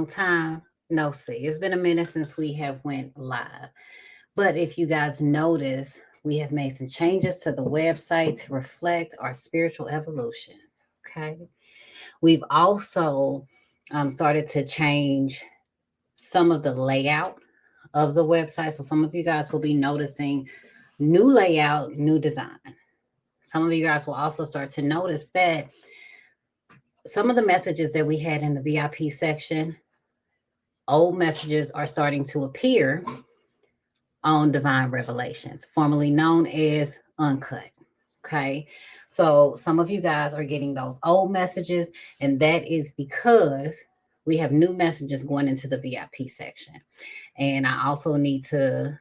time? No, see, it's been a minute since we have went live. But if you guys notice, we have made some changes to the website to reflect our spiritual evolution. Okay. We've also started to change some of the layout of the website. So some of you guys will be noticing new layout, new design. Some of you guys will also start to notice that some of the messages that we had in the VIP section, old messages are starting to appear on Divine Revelations, formerly known as Uncut. Okay. So some of you guys are getting those old messages, and that is because we have new messages going into the VIP section. And I also need to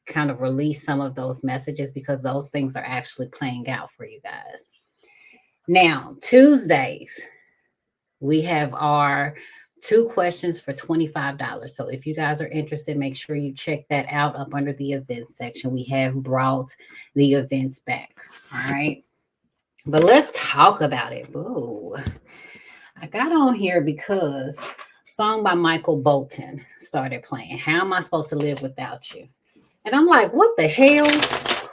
kind of release some of those messages because those things are actually playing out for you guys. Now, Tuesdays, we have our 2 questions for $25. So if you guys are interested, make sure you check that out up under the events section. We have brought the events back. All right. But let's talk about it. Ooh, I got on here because a song by Michael Bolton started playing. How am I supposed to live without you? And I'm like, what the hell?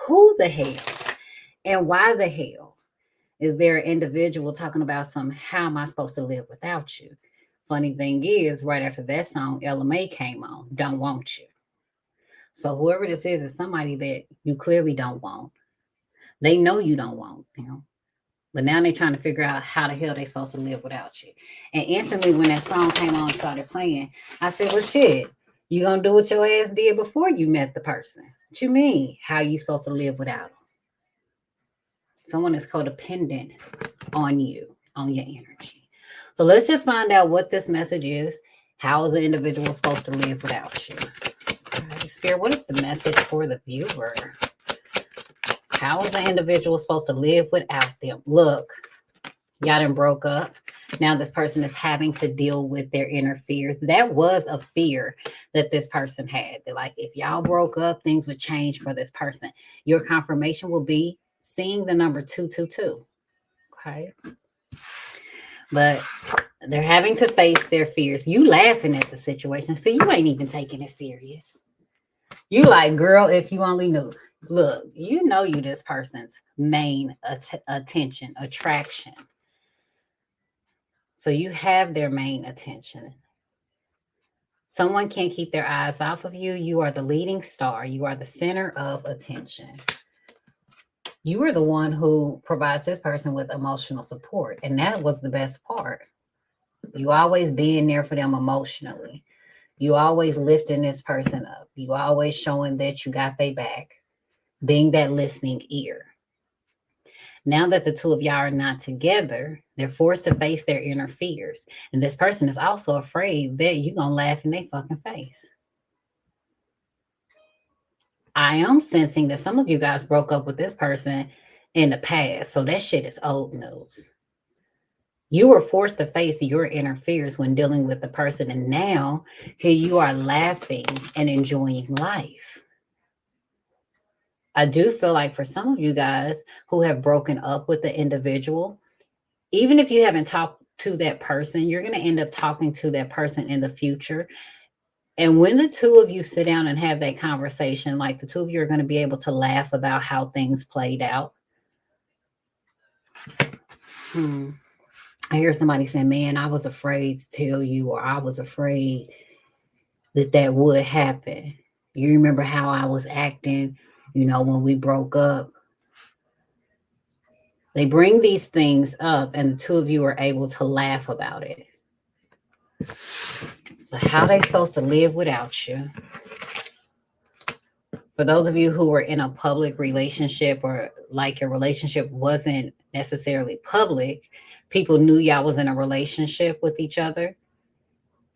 Who the hell? And why the hell is there an individual talking about some, how am I supposed to live without you? Funny thing is, right after that song, Ella May came on, Don't Want You. So whoever this is somebody that you clearly don't want. They know you don't want them. But now they're trying to figure out how the hell they supposed to live without you. And instantly when that song came on and started playing, I said, well, shit, you gonna do what your ass did before you met the person. What you mean? How you supposed to live without them? Someone is codependent on you, on your energy. So let's just find out what this message is. How is an individual supposed to live without you? Okay, Spirit, what is the message for the viewer? How is an individual supposed to live without them? Look, y'all done broke up. Now this person is having to deal with their inner fears. That was a fear that this person had. That like, if y'all broke up, things would change for this person. Your confirmation will be seeing the number 222. Okay. But they're having to face their fears. You laughing at the situation. See, you ain't even taking it serious. You like, girl, if you only knew. Look, you know you this person's main attention, attraction. So you have their main attention. Someone can't keep their eyes off of you. You are the leading star. You are the center of attention. You are the one who provides this person with emotional support. And that was the best part. You always being there for them emotionally. You always lifting this person up. You always showing that you got their back. Being that listening ear. Now that the two of y'all are not together, they're forced to face their inner fears. And this person is also afraid that you're going to laugh in their fucking face. I am sensing that some of you guys broke up with this person in the past. So that shit is old news. You were forced to face your inner fears when dealing with the person. And now here you are laughing and enjoying life. I do feel like for some of you guys who have broken up with the individual, even if you haven't talked to that person, you're going to end up talking to that person in the future. And when the two of you sit down and have that conversation, like the two of you are going to be able to laugh about how things played out. I hear somebody saying, man, I was afraid to tell you, or I was afraid that would happen. You remember how I was acting, when we broke up. They bring these things up and the two of you are able to laugh about it. But how they supposed to live without you? For those of you who were in a public relationship or like your relationship wasn't necessarily public, people knew y'all was in a relationship with each other.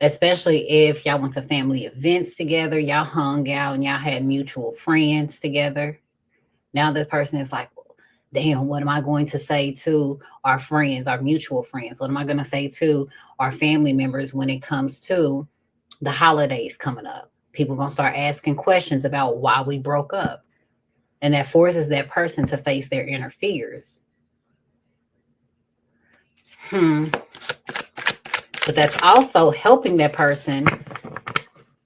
Especially if y'all went to family events together, y'all hung out and y'all had mutual friends together. Now this person is like, damn, what am I going to say to our friends, our mutual friends? What am I going to say to our family members when it comes to the holidays coming up? People are going to start asking questions about why we broke up. And that forces that person to face their inner fears. But that's also helping that person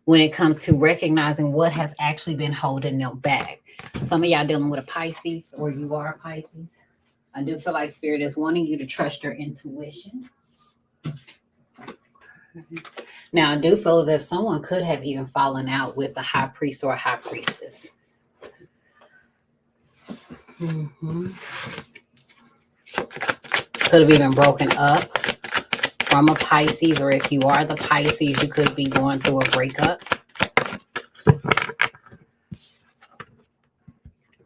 when it comes to recognizing what has actually been holding them back. Some of y'all dealing with a Pisces, or you are a Pisces. I do feel like Spirit is wanting you to trust your intuition. Now, I do feel as if someone could have even fallen out with the high priest or high priestess. Could have even broken up from a Pisces, or if you are the Pisces, you could be going through a breakup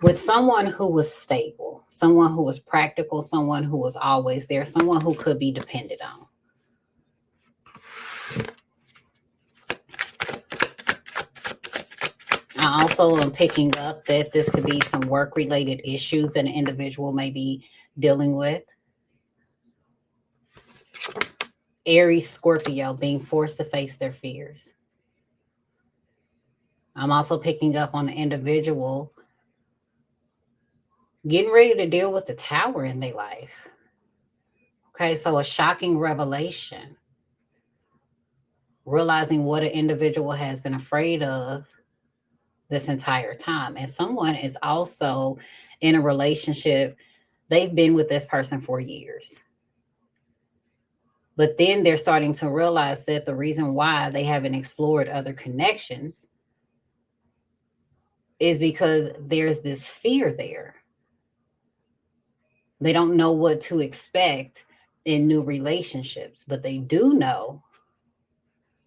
with someone who was stable, someone who was practical, someone who was always there, someone who could be depended on. I also am picking up that this could be some work-related issues that an individual may be dealing with. Aries, Scorpio, being forced to face their fears. I'm also picking up on the individual getting ready to deal with the Tower in their life. Okay, so a shocking revelation. Realizing what an individual has been afraid of this entire time. And someone is also in a relationship. They've been with this person for years. But then they're starting to realize that the reason why they haven't explored other connections is because there's this fear there. They don't know what to expect in new relationships, but they do know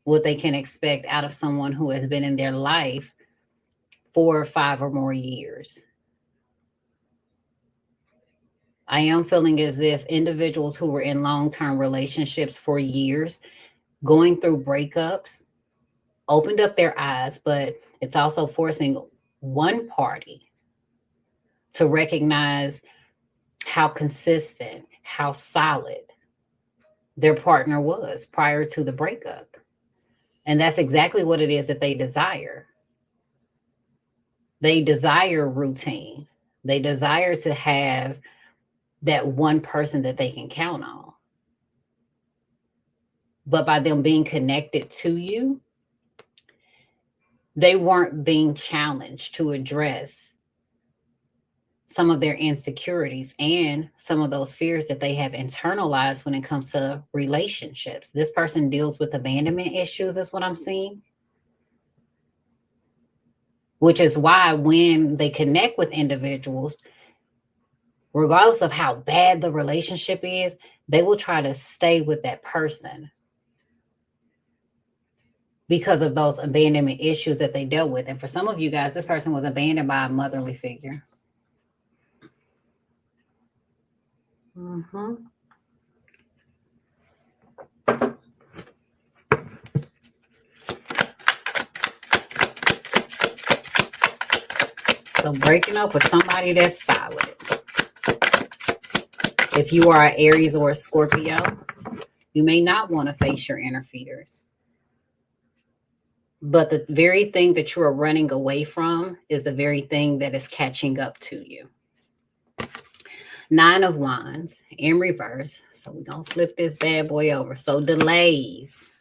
what they can expect out of someone who has been in their life 4 or 5 or more years. I am feeling as if individuals who were in long-term relationships for years, going through breakups, opened up their eyes, but it's also forcing one party to recognize how consistent, how solid their partner was prior to the breakup. And that's exactly what it is that they desire. They desire routine. They desire to have that one person that they can count on. But by them being connected to you, they weren't being challenged to address some of their insecurities and some of those fears that they have internalized when it comes to relationships. This person deals with abandonment issues, is what I'm seeing. Which is why when they connect with individuals, regardless of how bad the relationship is, they will try to stay with that person because of those abandonment issues that they dealt with. And for some of you guys, this person was abandoned by a motherly figure. So breaking up with somebody that's solid. If you are an Aries or a Scorpio, you may not want to face your inner fears. But the very thing that you are running away from is the very thing that is catching up to you. 9 of Wands in reverse. So we're going to flip this bad boy over. So delays.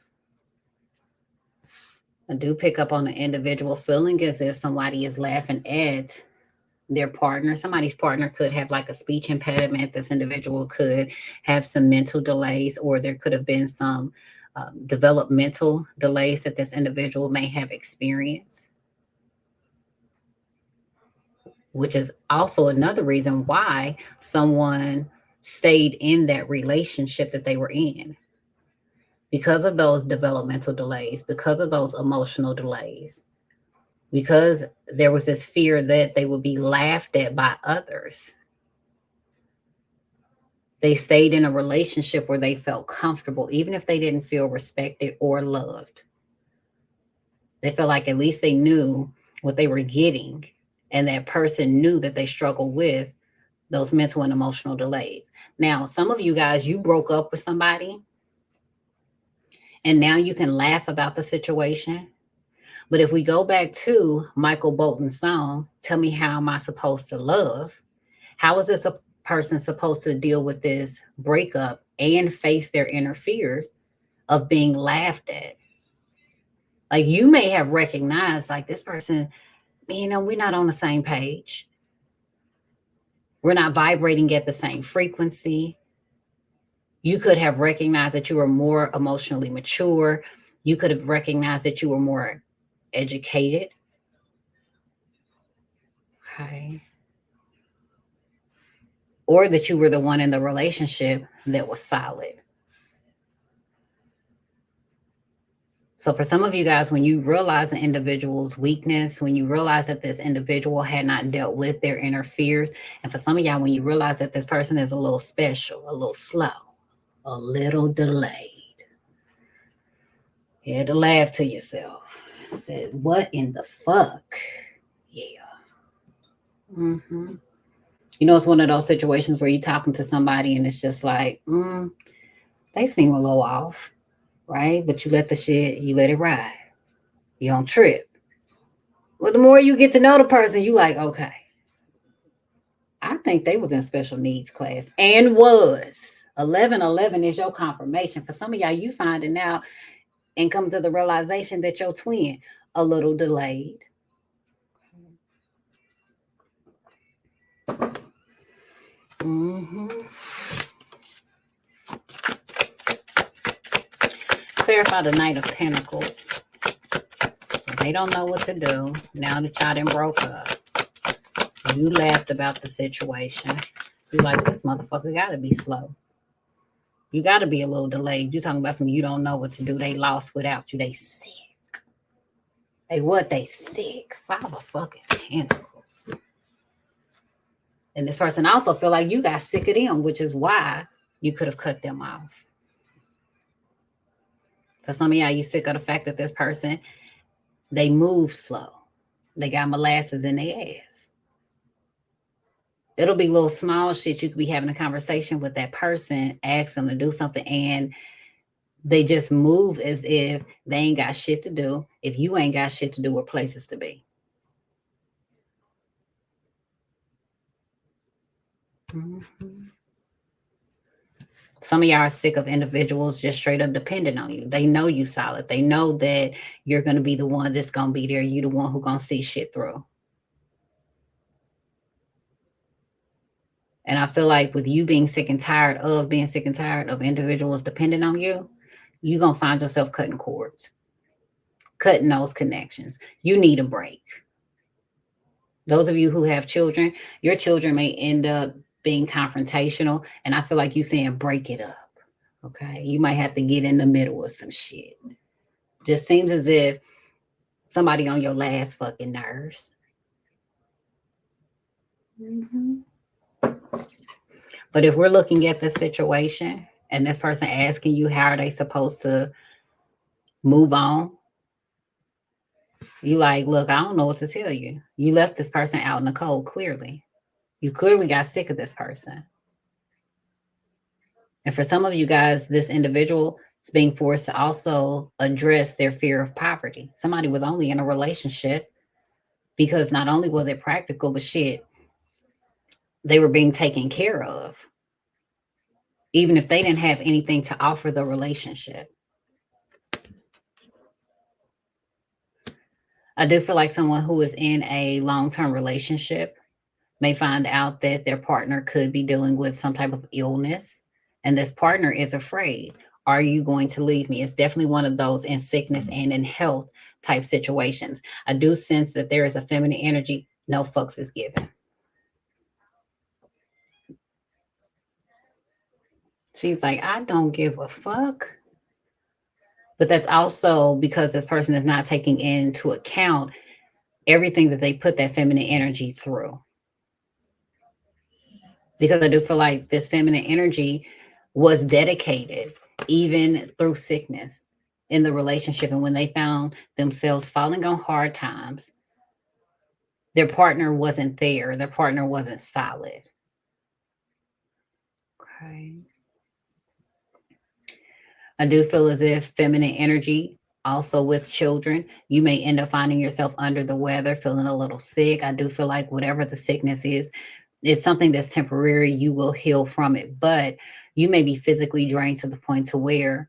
I do pick up on the individual feeling as if somebody is laughing at their partner. Somebody's partner could have like a speech impediment. This individual could have some mental delays, or there could have been some developmental delays that this individual may have experienced, which is also another reason why someone stayed in that relationship that they were in, because of those developmental delays, because of those emotional delays, because there was this fear that they would be laughed at by others. They stayed in a relationship where they felt comfortable, even if they didn't feel respected or loved. They felt like at least they knew what they were getting, and that person knew that they struggled with those mental and emotional delays. Now, some of you guys, you broke up with somebody, and now you can laugh about the situation. But if we go back to Michael Bolton's song, Tell Me How Am I Supposed to Love? How is this a person supposed to deal with this breakup and face their inner fears of being laughed at. Like you may have recognized like this person, we're not on the same page. We're not vibrating at the same frequency. You could have recognized that you were more emotionally mature. You could have recognized that you were more educated. Okay. Or that you were the one in the relationship that was solid. So for some of you guys, when you realize an individual's weakness, when you realize that this individual had not dealt with their inner fears, and for some of y'all, when you realize that this person is a little special, a little slow, a little delayed, you had to laugh to yourself. Said, what in the fuck? Yeah. Mm-hmm. It's one of those situations where you're talking to somebody and it's just like, they seem a little off, right? But you let it ride. You don't trip. Well, the more you get to know the person, you like, okay, I think they was in special needs class and was. 1111 is your confirmation. For some of y'all, you finding out and come to the realization that your twin a little delayed. Mm-hmm. Clarify the Knight of Pentacles. So they don't know what to do now that y'all done broke up. You laughed about the situation. You like, this motherfucker gotta be slow. You gotta be a little delayed. You talking about some you don't know what to do. They lost without you. They sick. They sick. 5 of fucking Pentacles. And this person also feel like you got sick of them, which is why you could have cut them off. For some of y'all, you sick of the fact that this person, they move slow. They got molasses in their ass. It'll be little small shit. You could be having a conversation with that person, ask them to do something, and they just move as if they ain't got shit to do. If you ain't got shit to do or places to be. Mm-hmm. Some of y'all are sick of individuals just straight up depending on you. They know you solid. They know that you're going to be the one that's going to be there. You the one who going to see shit through. And I feel like with you being sick and tired of individuals depending on you, you're going to find yourself cutting cords, cutting those connections. You need a break. Those of you who have children, your children may end up being confrontational. And I feel like you saying break it up. Okay. You might have to get in the middle of some shit. Just seems as if somebody on your last fucking nerves. Mm-hmm. But if we're looking at the situation and this person asking you how are they supposed to move on, you like, look, I don't know what to tell you. You left this person out in the cold, clearly. You clearly got sick of this person. And for some of you guys, this individual is being forced to also address their fear of poverty. Somebody was only in a relationship because not only was it practical, but shit, they were being taken care of, even if they didn't have anything to offer the relationship. I do feel like someone who is in a long-term relationship may find out that their partner could be dealing with some type of illness, and this partner is afraid. Are you going to leave me? It's definitely one of those in sickness and in health type situations. I do sense that there is a feminine energy. No fucks is given. She's like, I don't give a fuck. But that's also because this person is not taking into account everything that they put that feminine energy through. Because I do feel like this feminine energy was dedicated even through sickness in the relationship. And when they found themselves falling on hard times, their partner wasn't there. Their partner wasn't solid. Okay. I do feel as if feminine energy, also with children, you may end up finding yourself under the weather, feeling a little sick. I do feel like whatever the sickness is, it's something that's temporary. You will heal from it, but you may be physically drained to the point to where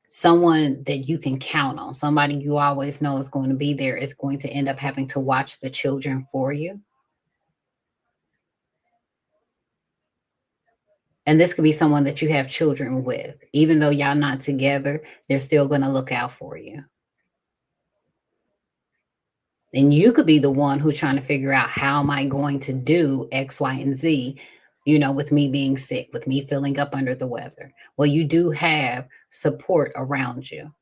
someone that you can count on, somebody you always know is going to be there, is going to end up having to watch the children for you. And this could be someone that you have children with. Even though y'all not together, they're still going to look out for you. And you could be the one who's trying to figure out, how am I going to do X, Y, and Z, with me being sick, with me feeling up under the weather. Well, you do have support around you.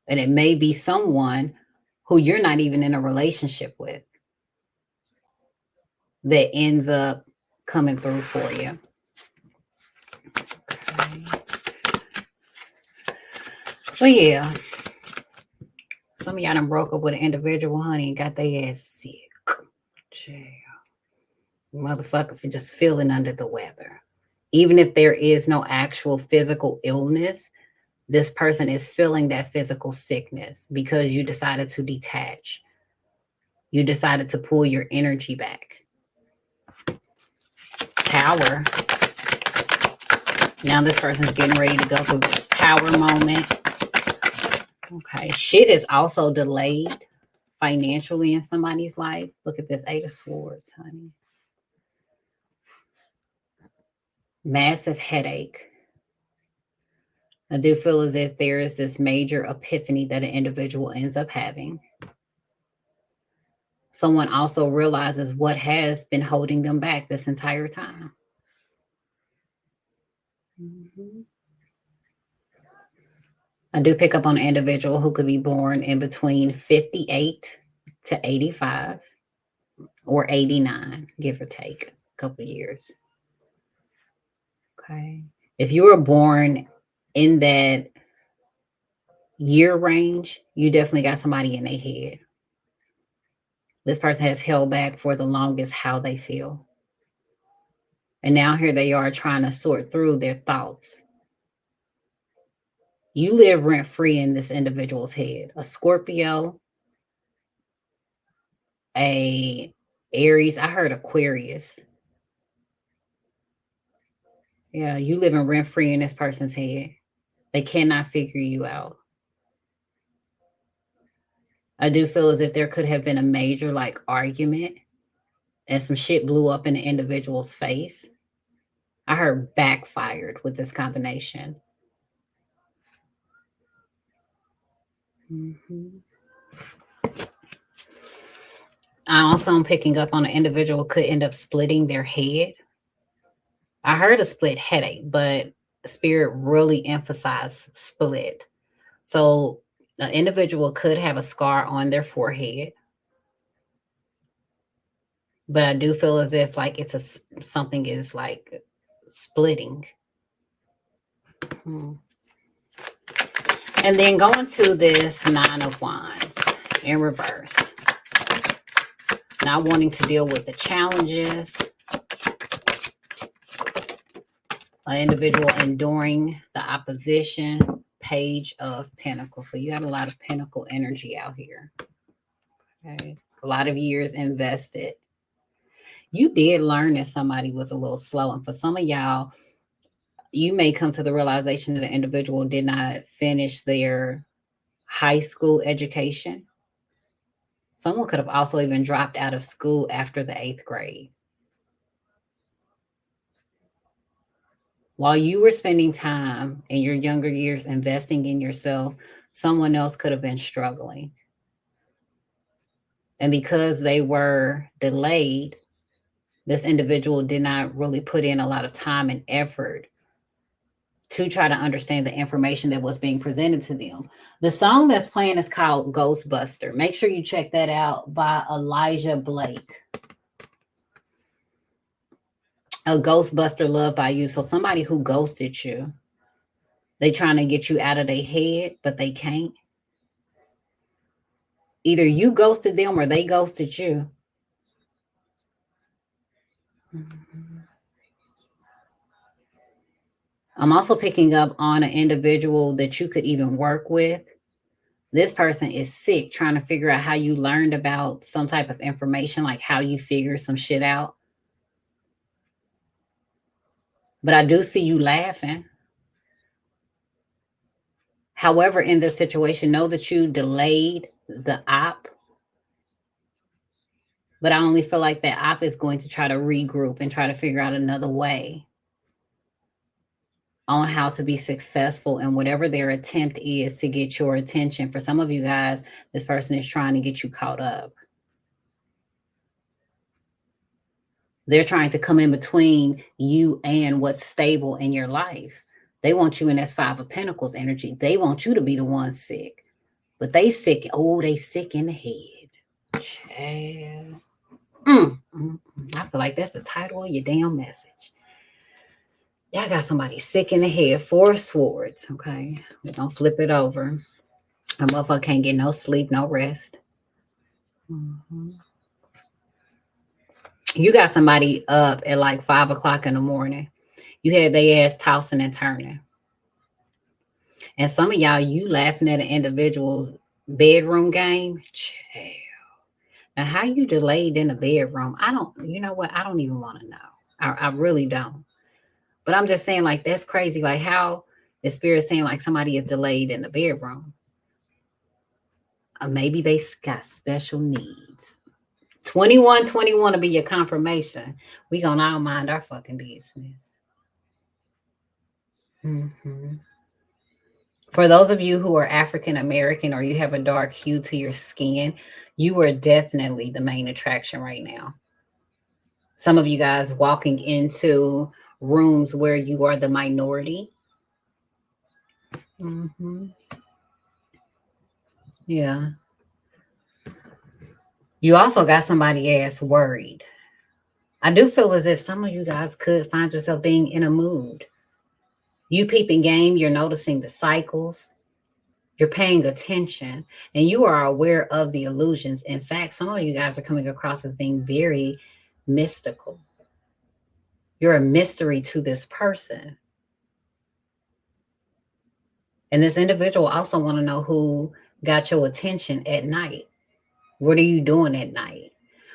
And it may be someone who you're not even in a relationship with that ends up coming through for you. Okay. So yeah, some of y'all done broke up with an individual, honey, and got their ass sick. Chill. Motherfucker for just feeling under the weather. Even if there is no actual physical illness, this person is feeling that physical sickness because you decided to detach. You decided to pull your energy back. Tower. Now this person's getting ready to go through this tower moment. Okay. Shit is also delayed financially in somebody's life. Look at this 8 of Swords, honey. Massive headache. I do feel as if there is this major epiphany that an individual ends up having. Someone also realizes what has been holding them back this entire time. Mm-hmm. I do pick up on an individual who could be born in between 58 to 85 or 89, give or take a couple years. Okay. If you were born in that year range, you definitely got somebody in their head. This person has held back for the longest how they feel. And now here they are trying to sort through their thoughts. You live rent-free in this individual's head. A Scorpio, a Aries. I heard Aquarius. Yeah, you living rent-free in this person's head. They cannot figure you out. I do feel as if there could have been a major argument and some shit blew up in the individual's face. I heard backfired with this combination. Mm-hmm. I also am picking up on an individual could end up splitting their head. I heard a split headache, but Spirit really emphasized split. So an individual could have a scar on their forehead. But I do feel as if it's something is splitting. And then going to this 9 of Wands in reverse. Not wanting to deal with the challenges. An individual enduring the opposition. Page of Pentacles. So you got a lot of Pentacle energy out here. Okay. A lot of years invested. You did learn that somebody was a little slow. And for some of y'all, you may come to the realization that an individual did not finish their high school education. Someone could have also even dropped out of school after the 8th grade. While you were spending time in your younger years investing in yourself, someone else could have been struggling. And because they were delayed, this individual did not really put in a lot of time and effort to try to understand the information that was being presented to them. The song that's playing is called Ghostbuster. Make sure you check that out by Elijah Blake. A Ghostbuster Loved by You. So somebody who ghosted you. They trying to get you out of their head, but they can't. Either you ghosted them or they ghosted you. I'm also picking up on an individual that you could even work with. This person is sick, trying to figure out how you learned about some type of information, like how you figure some shit out. But I do see you laughing. However, in this situation, know that you delayed the op, but I only feel like that op is going to try to regroup and try to figure out another way on how to be successful in whatever their attempt is to get your attention. For some of you guys, this person is trying to get you caught up. They're trying to come in between you and what's stable in your life. They want you in this Five of Pentacles energy. They want you to be the one sick. But they sick. Oh, they sick in the head. Child. I feel like that's the title of your damn message. Y'all got somebody sick in the head. Four of Swords. Okay. We're going to flip it over. A motherfucker can't get no sleep, no rest. You got somebody up at like 5 o'clock in the morning. You had their ass tossing and turning. And some of y'all, you laughing at an individual's bedroom game. Chill. Now, how you delayed in the bedroom? You know what? I don't even want to know. I really don't. But I'm just saying, like, that's crazy. Like, how the spirit saying, like, somebody is delayed in the bedroom. Maybe they got special needs. 2121 to be your confirmation. We gonna all mind our fucking business. For those of you who are African American or you have a dark hue to your skin, you are definitely the main attraction right now. Some of you guys walking into rooms where you are the minority. Yeah. You also got somebody ass worried. I do feel as if some of you guys could find yourself being in a mood. You peeping game, you're noticing the cycles. You're paying attention and you are aware of the illusions. In fact, some of you guys are coming across as being very mystical. You're a mystery to this person. And this individual also want to know who got your attention at night. What are you doing at night?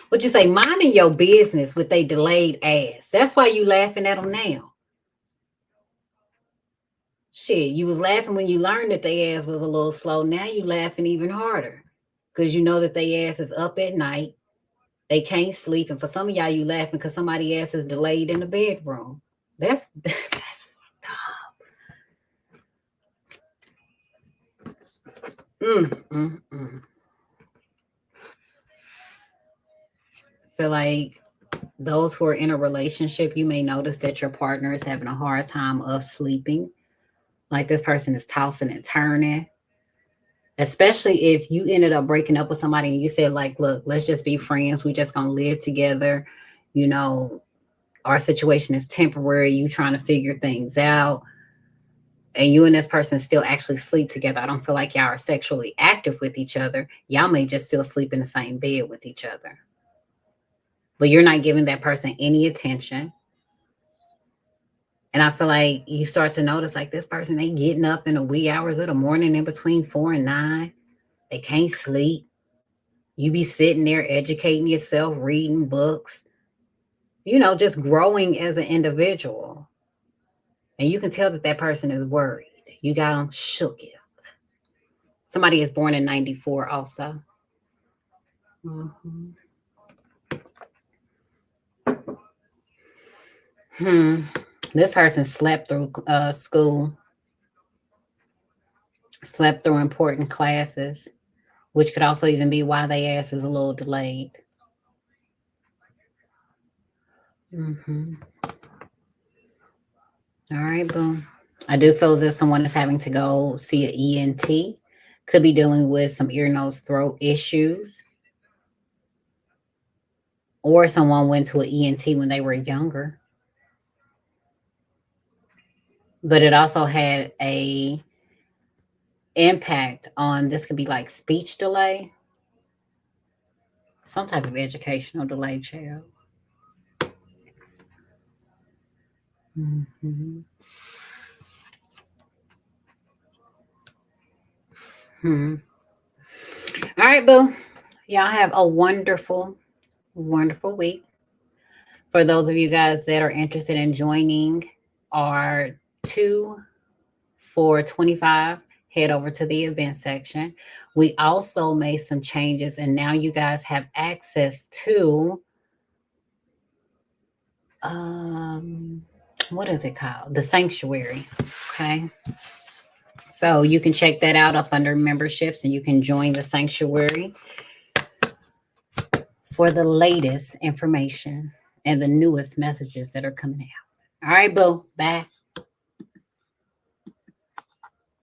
What you say, minding your business with a delayed ass. That's why you laughing at them now. Shit, you was laughing when you learned that their ass was a little slow. Now you laughing even harder because you know that their ass is up at night. They can't sleep. And for some of y'all, you laughing because somebody else is delayed in the bedroom. That's fucked up. Feel like those who are in a relationship, you may notice that your partner is having a hard time of sleeping. Like this person is tossing and turning. Especially if you ended up breaking up with somebody and you said, like, look, let's just be friends. We just gonna live together. You know, our situation is temporary. You trying to figure things out. And you and this person still actually sleep together. I don't feel like y'all are sexually active with each other. Y'all may just still sleep in the same bed with each other. But you're not giving that person any attention. And I feel like you start to notice like this person, they getting up in the wee hours of the morning in between 4 and 9. They can't sleep. You be sitting there educating yourself, reading books, you know, just growing as an individual. And you can tell that that person is worried. You got them shook up. Somebody is born in 94 also. This person slept through school, slept through important classes, which could also even be why their ass is a little delayed. All right, boom. I do feel as if someone is having to go see an ENT. Could be dealing with some ear, nose, throat issues. Or someone went to an ENT when they were younger. But it also had a impact on, this could be like speech delay. Some type of educational delay, child. All right, boo. Y'all have a wonderful, wonderful week. For those of you guys that are interested in joining our 2 for $25 head over to the event section. We also made some changes, and now you guys have access to what is it called? The sanctuary. Okay. So you can check that out up under memberships, and you can join the sanctuary for the latest information and the newest messages that are coming out. All right, boo. Bye.